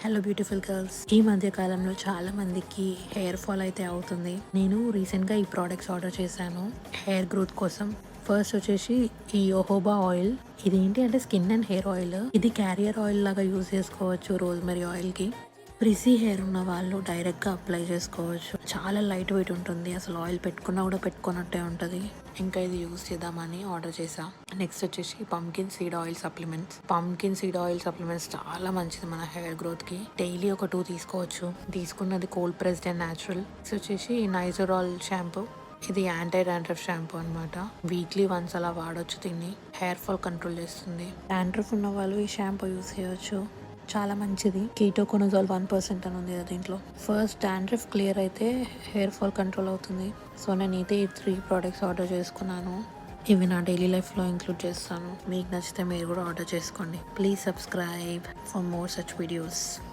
Hello beautiful girls. ఈ మధ్య కాలంలో చాలా మందికి హెయిర్ ఫాల్ అయితే అవుతుంది. నేను రీసెంట్గా ఈ ప్రోడక్ట్స్ ఆర్డర్ చేశాను హెయిర్ గ్రోత్ కోసం. ఫస్ట్ వచ్చేసి ఈ యోహోబా ఆయిల్. ఇది ఏంటి అంటే స్కిన్ అండ్ హెయిర్ ఆయిల్. ఇది క్యారియర్ ఆయిల్ లాగా యూజ్ చేసుకోవచ్చు రోజ్మెరీ ఆయిల్కి. ఫ్రిజీ హెయిర్ ఉన్న వాళ్ళు డైరెక్ట్గా అప్లై చేసుకోవచ్చు. చాలా లైట్ వెయిట్ ఉంటుంది, అసలు ఆయిల్ పెట్టుకున్నా కూడా పెట్టుకున్నట్టే ఉంటుంది. ఇంకా ఇది యూజ్ చేద్దామని ఆర్డర్ చేసా. నెక్స్ట్ వచ్చేసి pumpkin seed oil supplements. Pumpkin seed oil supplements చాలా మంచిది మన హెయిర్ గ్రోత్కి. డైలీ ఒక 2 తీసుకోవచ్చు. తీసుకున్నది cold pressed and natural. Next వచ్చేసి నైజరాల్ షాంపూ. ఇది యాంటీ డాండ్రఫ్ షాంపూ అనమాట. వీక్లీ వన్స్ అలా వాడొచ్చు. దీన్ని హెయిర్ ఫాల్ కంట్రోల్ చేస్తుంది. డాండ్రఫ్ ఉన్న వాళ్ళు ఈ షాంపూ యూజ్ చేయొచ్చు. చాలా మంచిది. కీటోకోనజోల్ 1% అని ఉంది కదా దీంట్లో. ఫస్ట్ డాండ్రఫ్ క్లియర్ అయితే హెయిర్ ఫాల్ కంట్రోల్ అవుతుంది. సో నేనైతే ఈ 3 ప్రోడక్ట్స్ ఆర్డర్ చేసుకున్నాను. ఇవి నా డైలీ లైఫ్లో ఇంక్లూడ్ చేస్తాను. మీకు నచ్చితే మీరు కూడా ఆర్డర్ చేసుకోండి. Please subscribe for more such videos.